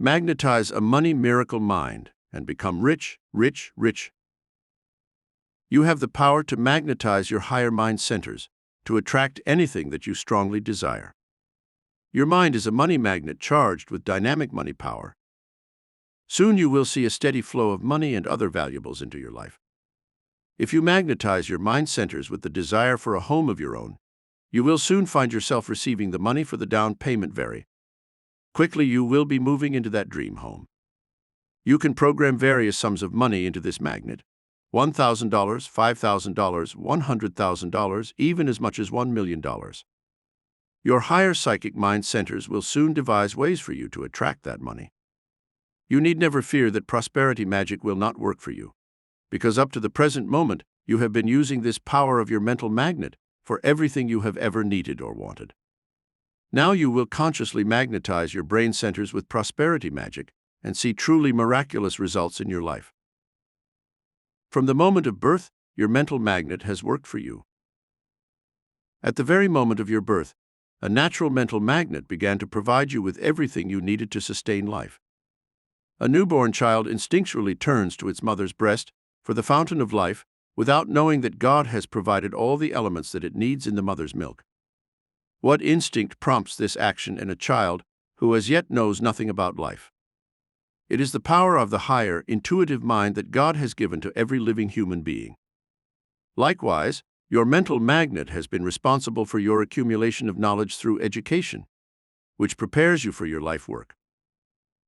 Magnetize a money miracle mind and become rich, rich, rich. You have the power to magnetize your higher mind centers to attract anything that you strongly desire. Your mind is a money magnet charged with dynamic money power. Soon you will see a steady flow of money and other valuables into your life. If you magnetize your mind centers with the desire for a home of your own, you will soon find yourself receiving the money for the down payment very quickly. You will be moving into that dream home. You can program various sums of money into this magnet: $1,000, $5,000, $100,000, even as much as $1 million. Your higher psychic mind centers will soon devise ways for you to attract that money. You need never fear that prosperity magic will not work for you, because up to the present moment, you have been using this power of your mental magnet for everything you have ever needed or wanted. Now you will consciously magnetize your brain centers with prosperity magic and see truly miraculous results in your life. From the moment of birth, your mental magnet has worked for you. At the very moment of your birth, a natural mental magnet began to provide you with everything you needed to sustain life. A newborn child instinctually turns to its mother's breast for the fountain of life without knowing that God has provided all the elements that it needs in the mother's milk. What instinct prompts this action in a child who as yet knows nothing about life? It is the power of the higher, intuitive mind that God has given to every living human being. Likewise, your mental magnet has been responsible for your accumulation of knowledge through education, which prepares you for your life work.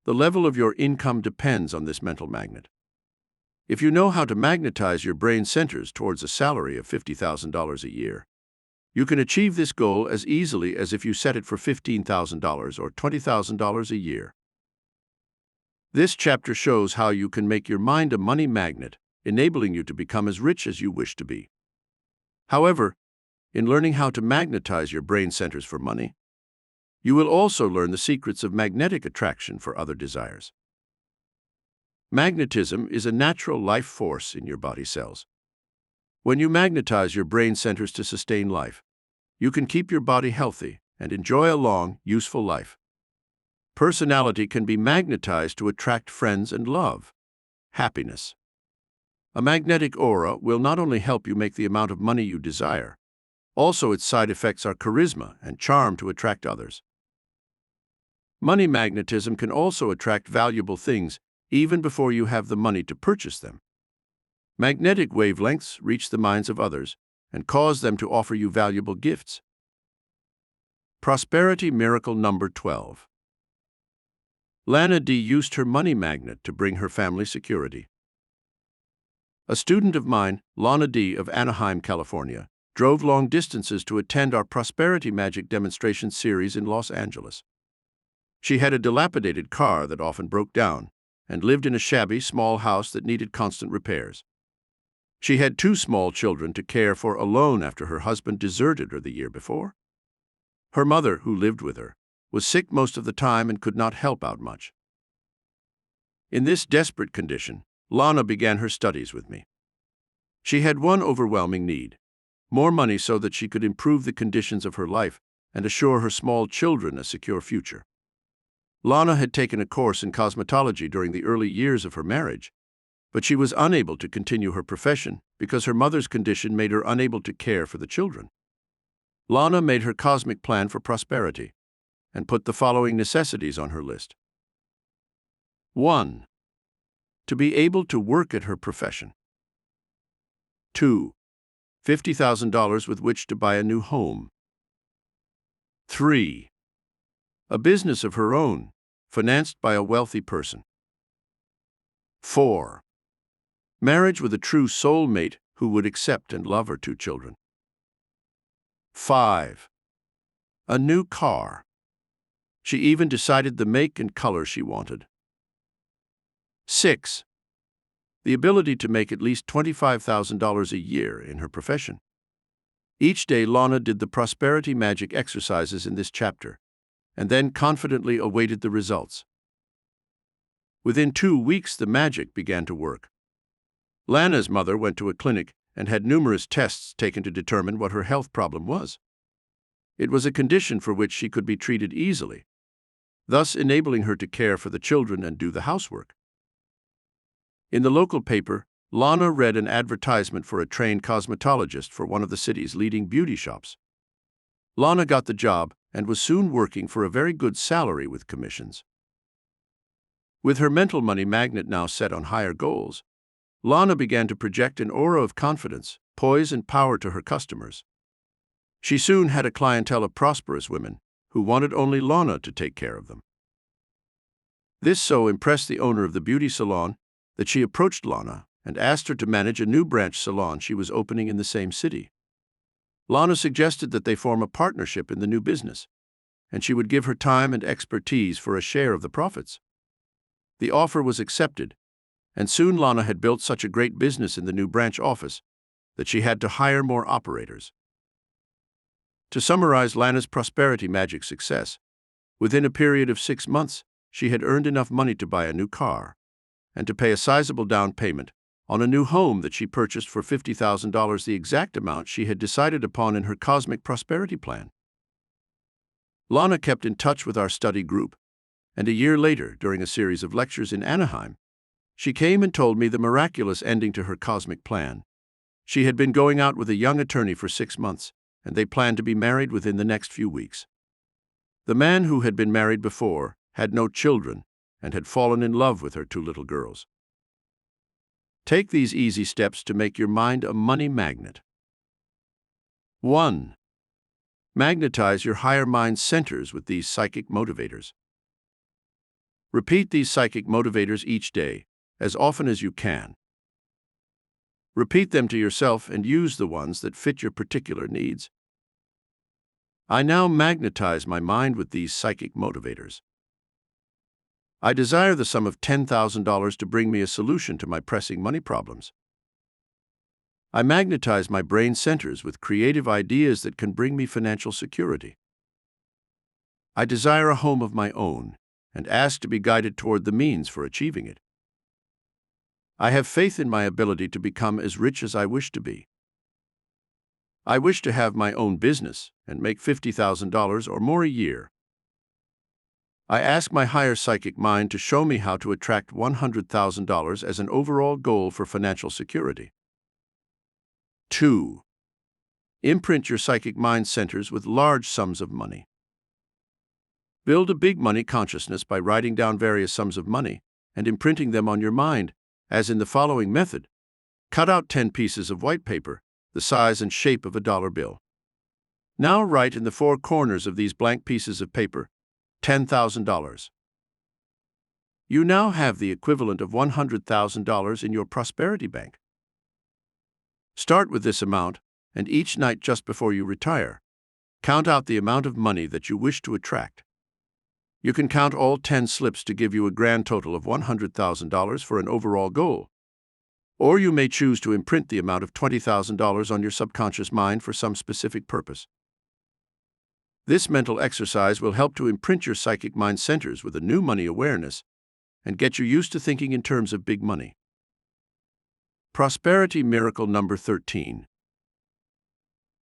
The level of your income depends on this mental magnet. If you know how to magnetize your brain centers towards a salary of $50,000 a year, you can achieve this goal as easily as if you set it for $15,000 or $20,000 a year. This chapter shows how you can make your mind a money magnet, enabling you to become as rich as you wish to be. However, in learning how to magnetize your brain centers for money, you will also learn the secrets of magnetic attraction for other desires. Magnetism is a natural life force in your body cells. When you magnetize your brain centers to sustain life, you can keep your body healthy and enjoy a long, useful life. Personality can be magnetized to attract friends and love, happiness. A magnetic aura will not only help you make the amount of money you desire, also its side effects are charisma and charm to attract others. Money magnetism can also attract valuable things even before you have the money to purchase them. Magnetic wavelengths reach the minds of others and cause them to offer you valuable gifts. Prosperity miracle number 12. Lana D. used her money magnet to bring her family security. A student of mine, Lana D. of Anaheim, California, drove long distances to attend our Prosperity Magic demonstration series in Los Angeles. She had a dilapidated car that often broke down and lived in a shabby, small house that needed constant repairs. She had 2 small children to care for alone after her husband deserted her the year before. Her mother, who lived with her, was sick most of the time and could not help out much. In this desperate condition, Lana began her studies with me. She had one overwhelming need: more money so that she could improve the conditions of her life and assure her small children a secure future. Lana had taken a course in cosmetology during the early years of her marriage, but she was unable to continue her profession because her mother's condition made her unable to care for the children. Lana made her cosmic plan for prosperity and put the following necessities on her list. 1. To be able to work at her profession. 2. $50,000 with which to buy a new home. 3. A business of her own, financed by a wealthy person. 4. Marriage with a true soulmate who would accept and love her 2 children. 5. A new car. She even decided the make and color she wanted. 6. The ability to make at least $25,000 a year in her profession. Each day, Lana did the prosperity magic exercises in this chapter, and then confidently awaited the results. Within 2 weeks, the magic began to work. Lana's mother went to a clinic and had numerous tests taken to determine what her health problem was. It was a condition for which she could be treated easily. thus enabling her to care for the children and do the housework. In the local paper, Lana read an advertisement for a trained cosmetologist for one of the city's leading beauty shops. Lana got the job and was soon working for a very good salary with commissions. With her mental money magnet now set on higher goals, Lana began to project an aura of confidence, poise, and power to her customers. She soon had a clientele of prosperous women who wanted only Lana to take care of them. This so impressed the owner of the beauty salon that she approached Lana and asked her to manage a new branch salon she was opening in the same city. Lana suggested that they form a partnership in the new business, and she would give her time and expertise for a share of the profits. The offer was accepted, and soon Lana had built such a great business in the new branch office that she had to hire more operators. To summarize Lana's prosperity magic success, within a period of 6 months, she had earned enough money to buy a new car and to pay a sizable down payment on a new home that she purchased for $50,000, the exact amount she had decided upon in her cosmic prosperity plan. Lana kept in touch with our study group, and a year later, during a series of lectures in Anaheim, she came and told me the miraculous ending to her cosmic plan. She had been going out with a young attorney for 6 months, and they planned to be married within the next few weeks. The man who had been married before had no children and had fallen in love with her 2 little girls. Take these easy steps to make your mind a money magnet. 1. Magnetize your higher mind centers with these psychic motivators. Repeat these psychic motivators each day, as often as you can. Repeat them to yourself and use the ones that fit your particular needs. I now magnetize my mind with these psychic motivators. I desire the sum of $10,000 to bring me a solution to my pressing money problems. I magnetize my brain centers with creative ideas that can bring me financial security. I desire a home of my own and ask to be guided toward the means for achieving it. I have faith in my ability to become as rich as I wish to be. I wish to have my own business and make $50,000 or more a year. I ask my higher psychic mind to show me how to attract $100,000 as an overall goal for financial security. 2. Imprint your psychic mind centers with large sums of money. Build a big money consciousness by writing down various sums of money and imprinting them on your mind, as in the following method. Cut out 10 pieces of white paper, the size and shape of a dollar bill. Now write in the 4 corners of these blank pieces of paper, $10,000. You now have the equivalent of $100,000 in your prosperity bank. Start with this amount, and each night just before you retire, count out the amount of money that you wish to attract. You can count all 10 slips to give you a grand total of $100,000 for an overall goal. Or you may choose to imprint the amount of $20,000 on your subconscious mind for some specific purpose. This mental exercise will help to imprint your psychic mind centers with a new money awareness and get you used to thinking in terms of big money. Prosperity miracle number 13.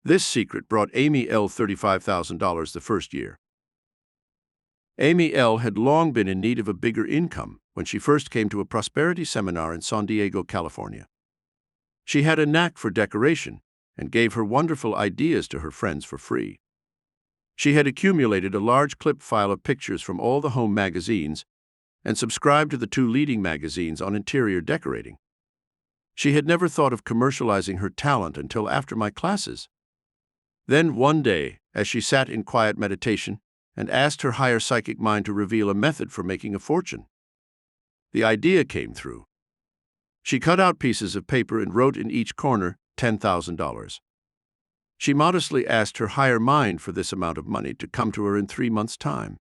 This secret brought Amy L. $35,000 the first year. Amy L. had long been in need of a bigger income when she first came to a prosperity seminar in San Diego, California. She had a knack for decoration and gave her wonderful ideas to her friends for free. She had accumulated a large clip file of pictures from all the home magazines and subscribed to the 2 leading magazines on interior decorating. She had never thought of commercializing her talent until after my classes. Then one day, as she sat in quiet meditation and asked her higher psychic mind to reveal a method for making a fortune, the idea came through. She cut out pieces of paper and wrote in each corner $10,000. She modestly asked her higher mind for this amount of money to come to her in 3 months' time.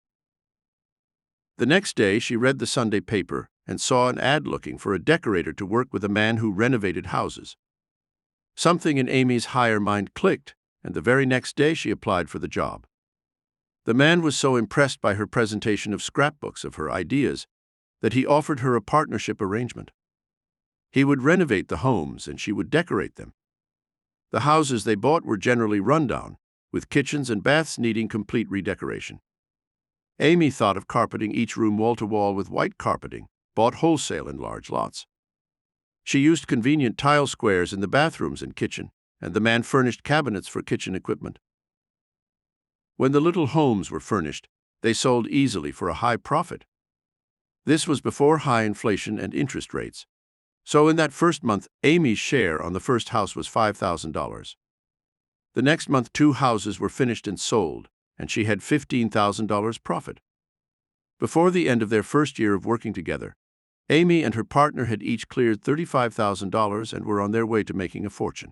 The next day, she read the Sunday paper and saw an ad looking for a decorator to work with a man who renovated houses. Something in Amy's higher mind clicked, and the very next day she applied for the job. The man was so impressed by her presentation of scrapbooks of her ideas that he offered her a partnership arrangement. He would renovate the homes and she would decorate them. The houses they bought were generally rundown, with kitchens and baths needing complete redecoration. Amy thought of carpeting each room wall-to-wall with white carpeting, bought wholesale in large lots. She used convenient tile squares in the bathrooms and kitchen, and the man furnished cabinets for kitchen equipment. When the little homes were furnished, they sold easily for a high profit. This was before high inflation and interest rates. So in that first month, Amy's share on the first house was $5,000. The next month, 2 houses were finished and sold, and she had $15,000 profit. Before the end of their first year of working together, Amy and her partner had each cleared $35,000 and were on their way to making a fortune.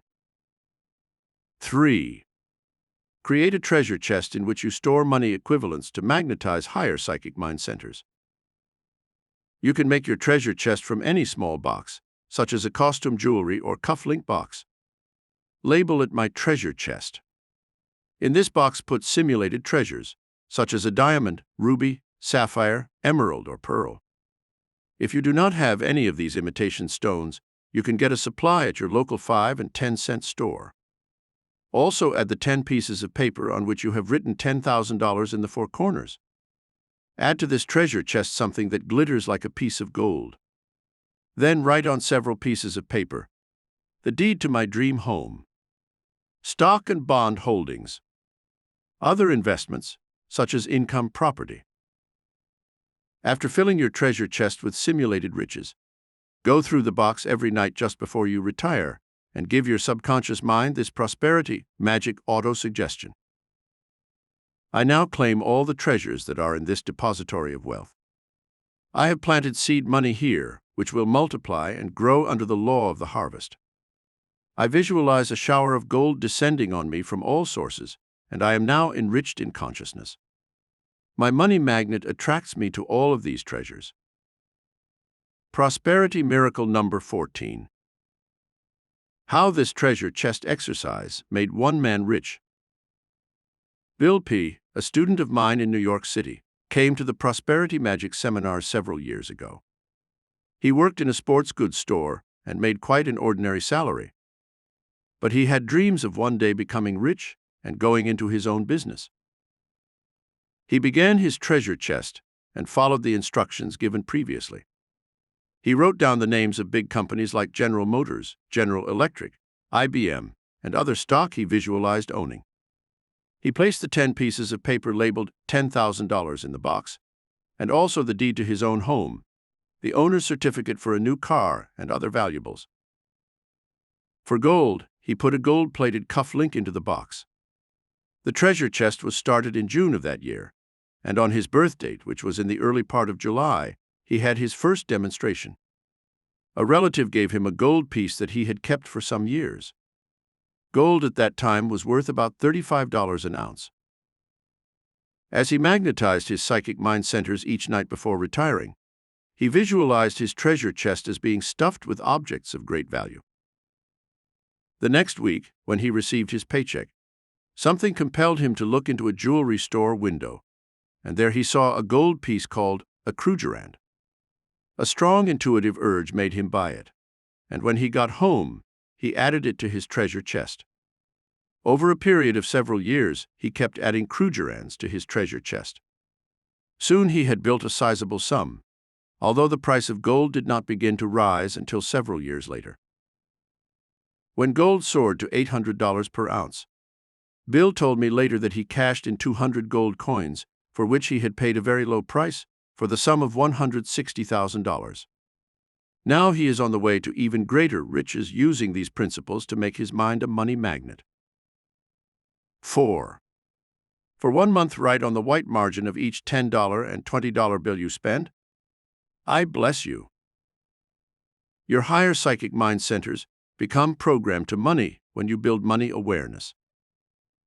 3. Create a treasure chest in which you store money equivalents to magnetize higher psychic mind centers. You can make your treasure chest from any small box, such as a costume jewelry or cufflink box. Label it My Treasure Chest. In this box, put simulated treasures, such as a diamond, ruby, sapphire, emerald, or pearl. If you do not have any of these imitation stones, you can get a supply at your local 5 and 10-cent store. Also add the 10 pieces of paper on which you have written $10,000 in the 4 corners. Add to this treasure chest something that glitters like a piece of gold. Then write on several pieces of paper, "The deed to my dream home." Stock and bond holdings. Other investments, such as income property. After filling your treasure chest with simulated riches, go through the box every night just before you retire and give your subconscious mind this prosperity magic auto-suggestion. I now claim all the treasures that are in this depository of wealth. I have planted seed money here, which will multiply and grow under the law of the harvest. I visualize a shower of gold descending on me from all sources, and I am now enriched in consciousness. My money magnet attracts me to all of these treasures. Prosperity Miracle number 14. How this treasure chest exercise made one man rich. Bill P., a student of mine in New York City, came to the Prosperity Magic seminar several years ago. He worked in a sports goods store and made quite an ordinary salary. But he had dreams of one day becoming rich and going into his own business. He began his treasure chest and followed the instructions given previously. He wrote down the names of big companies like General Motors, General Electric, IBM, and other stock he visualized owning. He placed the 10 pieces of paper labeled $10,000 in the box, and also the deed to his own home, the owner's certificate for a new car, and other valuables. For gold, he put a gold-plated cufflink into the box. The treasure chest was started in June of that year, and on his birth date, which was in the early part of July, he had his first demonstration. A relative gave him a gold piece that he had kept for some years. Gold at that time was worth about $35 an ounce. As he magnetized his psychic mind centers each night before retiring, he visualized his treasure chest as being stuffed with objects of great value. The next week, when he received his paycheck, something compelled him to look into a jewelry store window, and there he saw a gold piece called a krugerrand. A strong intuitive urge made him buy it, and when he got home, he added it to his treasure chest. Over a period of several years, he kept adding krugerrands to his treasure chest. Soon he had built a sizable sum, although the price of gold did not begin to rise until several years later. When gold soared to $800 per ounce, Bill told me later that he cashed in 200 gold coins, for which he had paid a very low price, for the sum of $160,000. Now he is on the way to even greater riches using these principles to make his mind a money magnet. 4. For 1 month, write on the white margin of each $10 and $20 bill you spend, "I bless you." Your higher psychic mind centers become programmed to money when you build money awareness.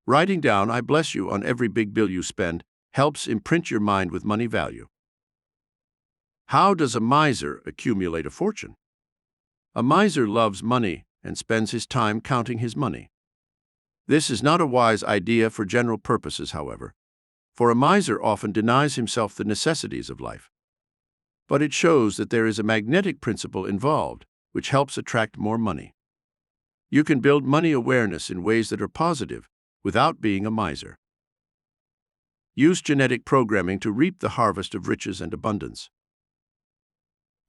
Writing down "I bless you" on every big bill you spend helps imprint your mind with money value. How does a miser accumulate a fortune? A miser loves money and spends his time counting his money. This is not a wise idea for general purposes, however, for a miser often denies himself the necessities of life. But it shows that there is a magnetic principle involved, which helps attract more money. You can build money awareness in ways that are positive without being a miser. Use genetic programming to reap the harvest of riches and abundance.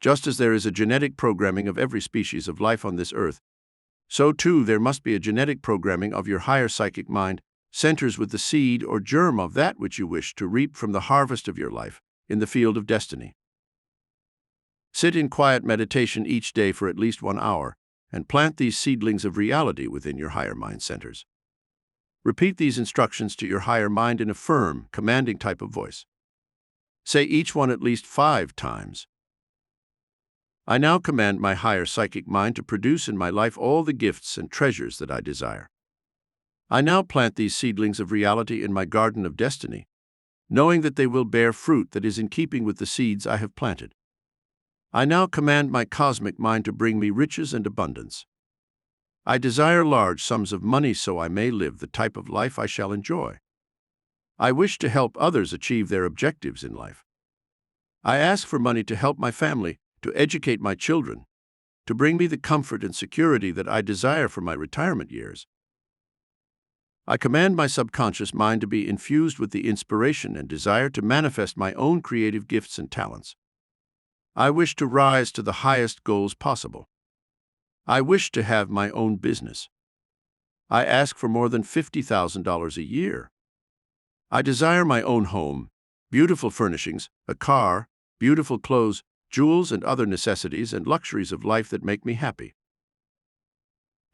Just as there is a genetic programming of every species of life on this earth, so too there must be a genetic programming of your higher psychic mind, centers with the seed or germ of that which you wish to reap from the harvest of your life in the field of destiny. Sit in quiet meditation each day for at least 1 hour and plant these seedlings of reality within your higher mind centers. Repeat these instructions to your higher mind in a firm, commanding type of voice. Say each one at least 5 times. I now command my higher psychic mind to produce in my life all the gifts and treasures that I desire. I now plant these seedlings of reality in my garden of destiny, knowing that they will bear fruit that is in keeping with the seeds I have planted. I now command my cosmic mind to bring me riches and abundance. I desire large sums of money so I may live the type of life I shall enjoy. I wish to help others achieve their objectives in life. I ask for money to help my family, to educate my children, to bring me the comfort and security that I desire for my retirement years. I command my subconscious mind to be infused with the inspiration and desire to manifest my own creative gifts and talents. I wish to rise to the highest goals possible. I wish to have my own business. I ask for more than $50,000 a year. I desire my own home, beautiful furnishings, a car, beautiful clothes, jewels and other necessities and luxuries of life that make me happy.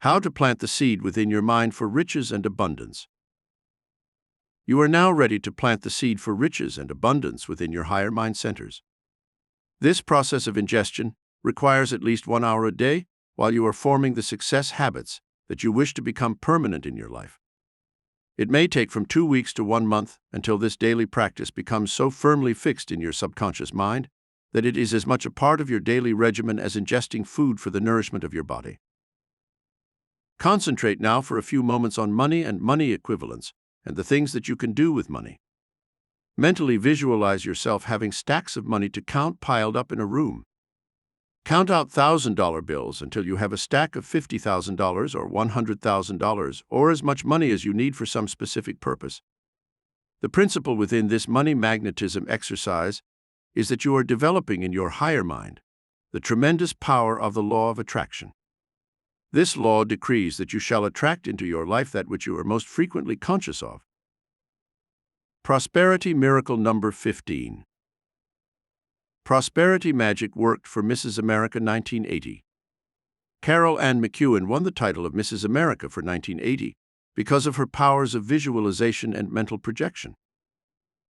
How to plant the seed within your mind for riches and abundance. You are now ready to plant the seed for riches and abundance within your higher mind centers. This process of ingestion requires at least 1 hour a day while you are forming the success habits that you wish to become permanent in your life. It may take from 2 weeks to 1 month until this daily practice becomes so firmly fixed in your subconscious mind that it is as much a part of your daily regimen as ingesting food for the nourishment of your body. Concentrate now for a few moments on money and money equivalents and the things that you can do with money. Mentally visualize yourself having stacks of money to count piled up in a room. Count out $1,000 bills until you have a stack of $50,000 or $100,000 or as much money as you need for some specific purpose. The principle within this money magnetism exercise is that you are developing in your higher mind the tremendous power of the law of attraction. This law decrees that you shall attract into your life that which you are most frequently conscious of. Prosperity Miracle Number 15. Prosperity Magic worked for Mrs. America 1980. Carol Ann McEwen won the title of Mrs. America for 1980 because of her powers of visualization and mental projection.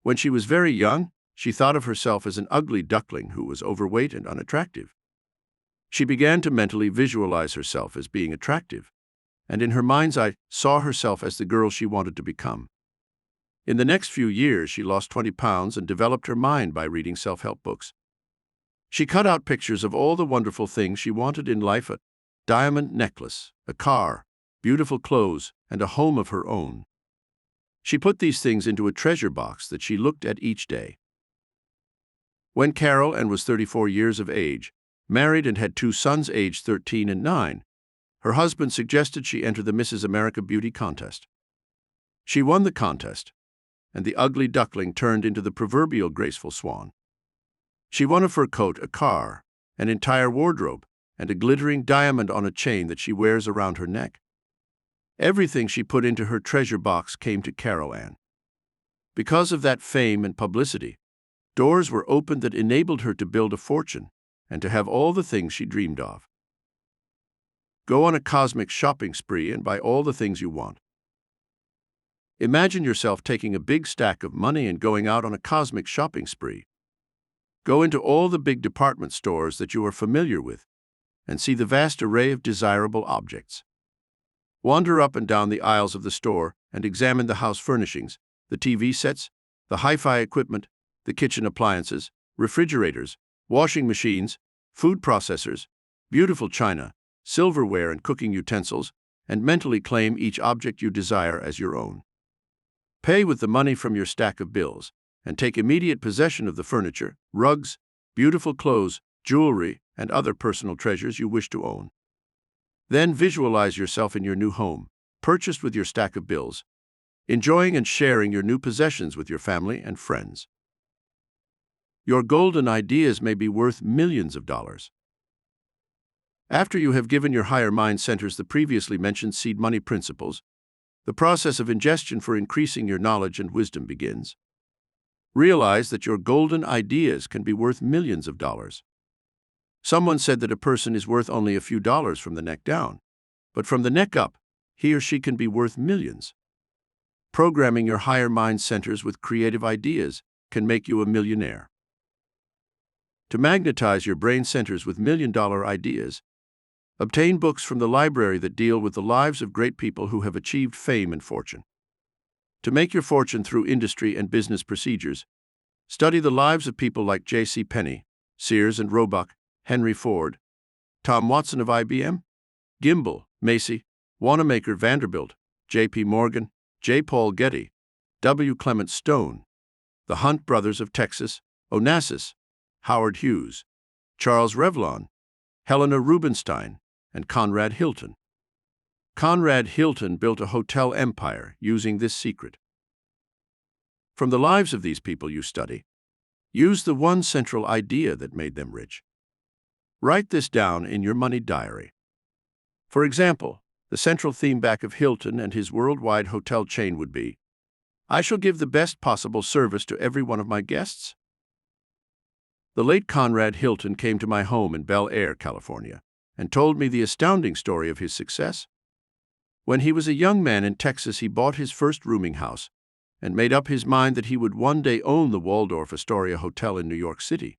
When she was very young, she thought of herself as an ugly duckling who was overweight and unattractive. She began to mentally visualize herself as being attractive, and in her mind's eye saw herself as the girl she wanted to become. In the next few years, she lost 20 pounds and developed her mind by reading self-help books. She cut out pictures of all the wonderful things she wanted in life: a diamond necklace, a car, beautiful clothes, and a home of her own. She put these things into a treasure box that she looked at each day. When Carol Ann was 34 years of age, married and had 2 sons aged 13 and 9, her husband suggested she enter the Mrs. America Beauty Contest. She won the contest, and the ugly duckling turned into the proverbial graceful swan. She won a fur coat, a car, an entire wardrobe, and a glittering diamond on a chain that she wears around her neck. Everything she put into her treasure box came to Carol Ann. Because of that fame and publicity, doors were opened that enabled her to build a fortune and to have all the things she dreamed of. Go on a cosmic shopping spree and buy all the things you want. Imagine yourself taking a big stack of money and going out on a cosmic shopping spree. Go into all the big department stores that you are familiar with and see the vast array of desirable objects. Wander up and down the aisles of the store and examine the house furnishings, the TV sets, the hi-fi equipment, the kitchen appliances, refrigerators, washing machines, food processors, beautiful china, silverware and cooking utensils, and mentally claim each object you desire as your own. Pay with the money from your stack of bills and take immediate possession of the furniture, rugs, beautiful clothes, jewelry, and other personal treasures you wish to own. Then visualize yourself in your new home, purchased with your stack of bills. enjoying and sharing your new possessions with your family and friends. Your golden ideas may be worth millions of dollars. After you have given your higher mind centers the previously mentioned seed money principles, the process of ingestion for increasing your knowledge and wisdom begins. Realize that your golden ideas can be worth millions of dollars. Someone said that a person is worth only a few dollars from the neck down, but from the neck up, he or she can be worth millions. Programming your higher mind centers with creative ideas can make you a millionaire. To magnetize your brain centers with million-dollar ideas, obtain books from the library that deal with the lives of great people who have achieved fame and fortune. To make your fortune through industry and business procedures, study the lives of people like J.C. Penney, Sears and Roebuck, Henry Ford, Tom Watson of IBM, Gimbel, Macy, Wanamaker Vanderbilt, J.P. Morgan, J. Paul Getty, W. Clement Stone, the Hunt brothers of Texas, Onassis, Howard Hughes, Charles Revlon, Helena Rubinstein, and Conrad Hilton. Conrad Hilton built a hotel empire using this secret. From the lives of these people you study, use the one central idea that made them rich. Write this down in your money diary. For example, the central theme back of Hilton and his worldwide hotel chain would be, "I shall give the best possible service to every one of my guests." The late Conrad Hilton came to my home in Bel Air, California, and told me the astounding story of his success. When he was a young man in Texas, he bought his first rooming house and made up his mind that he would one day own the Waldorf Astoria Hotel in New York City.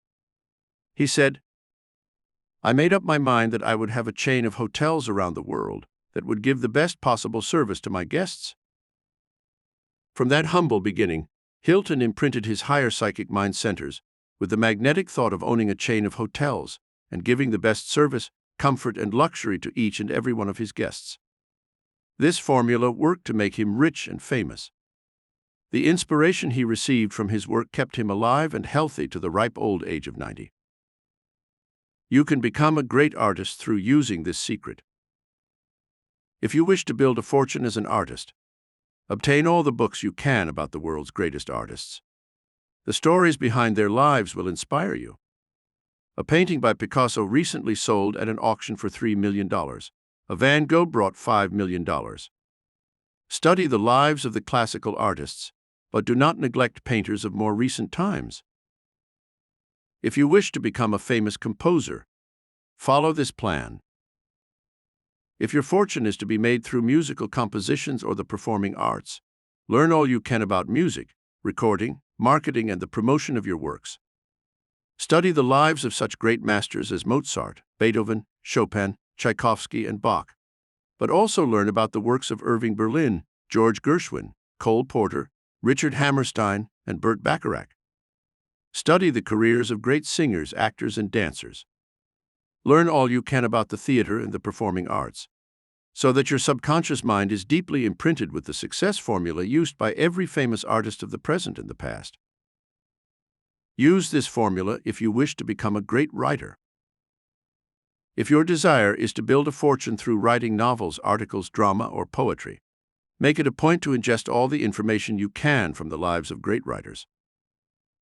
He said, "I made up my mind that I would have a chain of hotels around the world that would give the best possible service to my guests." From that humble beginning, Hilton imprinted his higher psychic mind centers with the magnetic thought of owning a chain of hotels and giving the best service, comfort, and luxury to each and every one of his guests. This formula worked to make him rich and famous. The inspiration he received from his work kept him alive and healthy to the ripe old age of 90. You can become a great artist through using this secret. If you wish to build a fortune as an artist, obtain all the books you can about the world's greatest artists. The stories behind their lives will inspire you. A painting by Picasso recently sold at an auction for $3 million. A Van Gogh brought $5 million. Study the lives of the classical artists, but do not neglect painters of more recent times. If you wish to become a famous composer, follow this plan. If your fortune is to be made through musical compositions or the performing arts, learn all you can about music, recording, marketing, and the promotion of your works. Study the lives of such great masters as Mozart, Beethoven, Chopin, Tchaikovsky, and Bach, but also learn about the works of Irving Berlin, George Gershwin, Cole Porter, Richard Hammerstein, and Burt Bacharach. Study the careers of great singers, actors, and dancers. Learn all you can about the theater and the performing arts, so that your subconscious mind is deeply imprinted with the success formula used by every famous artist of the present and the past. Use this formula if you wish to become a great writer. If your desire is to build a fortune through writing novels, articles, drama, or poetry, make it a point to ingest all the information you can from the lives of great writers.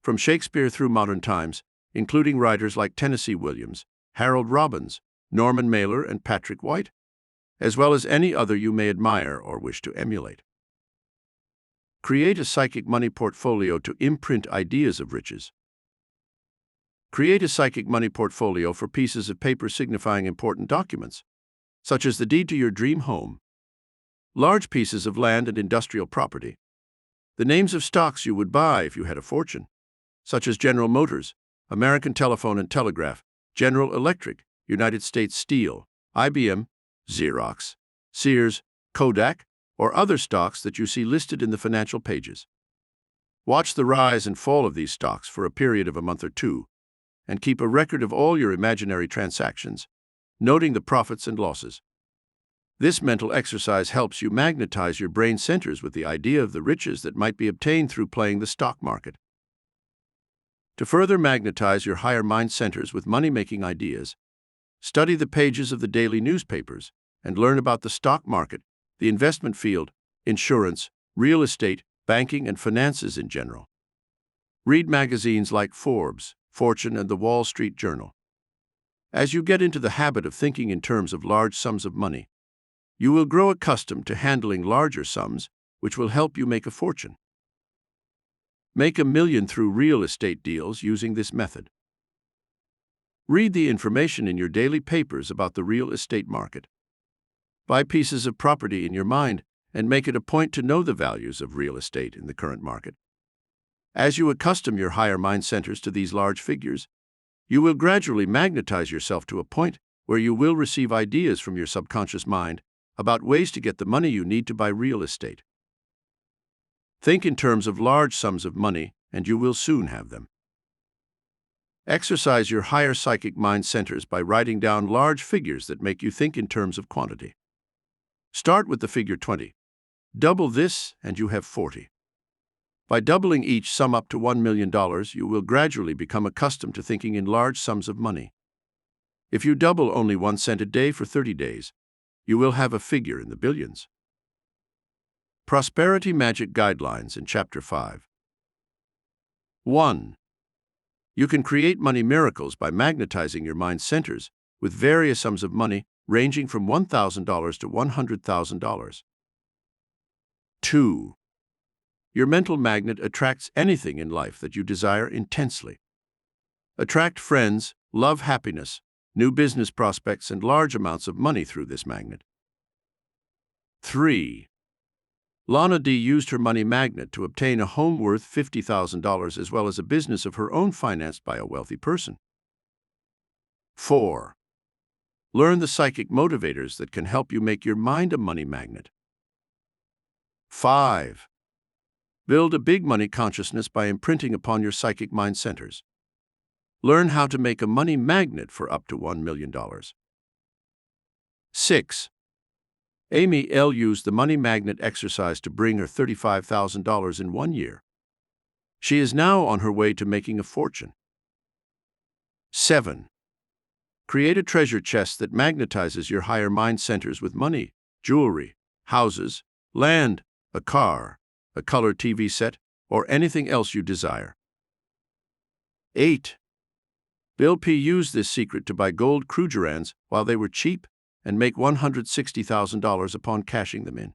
From Shakespeare through modern times, including writers like Tennessee Williams, Harold Robbins, Norman Mailer, and Patrick White, as well as any other you may admire or wish to emulate. Create a psychic money portfolio to imprint ideas of riches. Create a psychic money portfolio for pieces of paper signifying important documents, such as the deed to your dream home, large pieces of land and industrial property, the names of stocks you would buy if you had a fortune, such as General Motors, American Telephone and Telegraph, General Electric, United States Steel, IBM, Xerox, Sears, Kodak, or other stocks that you see listed in the financial pages. Watch the rise and fall of these stocks for a period of a month or two, and keep a record of all your imaginary transactions, noting the profits and losses. This mental exercise helps you magnetize your brain centers with the idea of the riches that might be obtained through playing the stock market. To further magnetize your higher mind centers with money-making ideas, study the pages of the daily newspapers and learn about the stock market, the investment field, insurance, real estate, banking, and finances in general. Read magazines like Forbes, Fortune, and the Wall Street Journal. As you get into the habit of thinking in terms of large sums of money, you will grow accustomed to handling larger sums, which will help you make a fortune. Make $1 million through real estate deals using this method. Read the information in your daily papers about the real estate market. Buy pieces of property in your mind and make it a point to know the values of real estate in the current market. As you accustom your higher mind centers to these large figures, you will gradually magnetize yourself to a point where you will receive ideas from your subconscious mind about ways to get the money you need to buy real estate. Think in terms of large sums of money, and you will soon have them. Exercise your higher psychic mind centers by writing down large figures that make you think in terms of quantity. Start with the figure 20. Double this, and you have 40. By doubling each sum up to $1 million, you will gradually become accustomed to thinking in large sums of money. If you double only 1 cent a day for 30 days, you will have a figure in the billions. Prosperity Magic Guidelines in Chapter 5. 1. You can create money miracles by magnetizing your mind centers with various sums of money ranging from $1,000 to $100,000. 2. Your mental magnet attracts anything in life that you desire intensely. Attract friends, love, happiness, new business prospects, and large amounts of money through this magnet. 3. Lana D. used her money magnet to obtain a home worth $50,000 as well as a business of her own financed by a wealthy person. 4. Learn the psychic motivators that can help you make your mind a money magnet. 5. Build a big money consciousness by imprinting upon your psychic mind centers. Learn how to make a money magnet for up to $1 million. 6. Amy L. used the money magnet exercise to bring her $35,000 in 1 year. She is now on her way to making a fortune. 7. Create a treasure chest that magnetizes your higher mind centers with money, jewelry, houses, land, a car, a color TV set, or anything else you desire. 8. Bill P. used this secret to buy gold Krugerrands while they were cheap and make $160,000 upon cashing them in.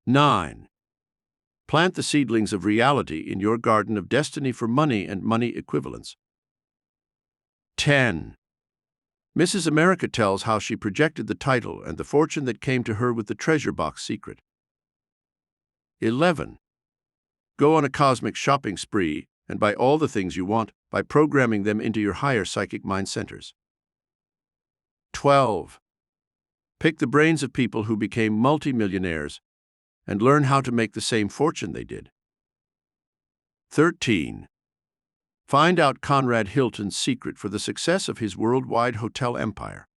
9. Plant the seedlings of reality in your garden of destiny for money and money equivalents. 10. Mrs. America tells how she projected the title and the fortune that came to her with the treasure box secret. 11. Go on a cosmic shopping spree and buy all the things you want by programming them into your higher psychic mind centers. 12. Pick the brains of people who became multimillionaires and learn how to make the same fortune they did. 13. Find out Conrad Hilton's secret for the success of his worldwide hotel empire.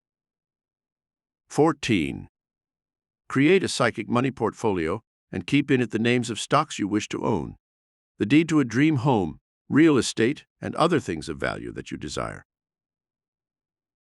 14. Create a psychic money portfolio and keep in it the names of stocks you wish to own, the deed to a dream home, real estate, and other things of value that you desire.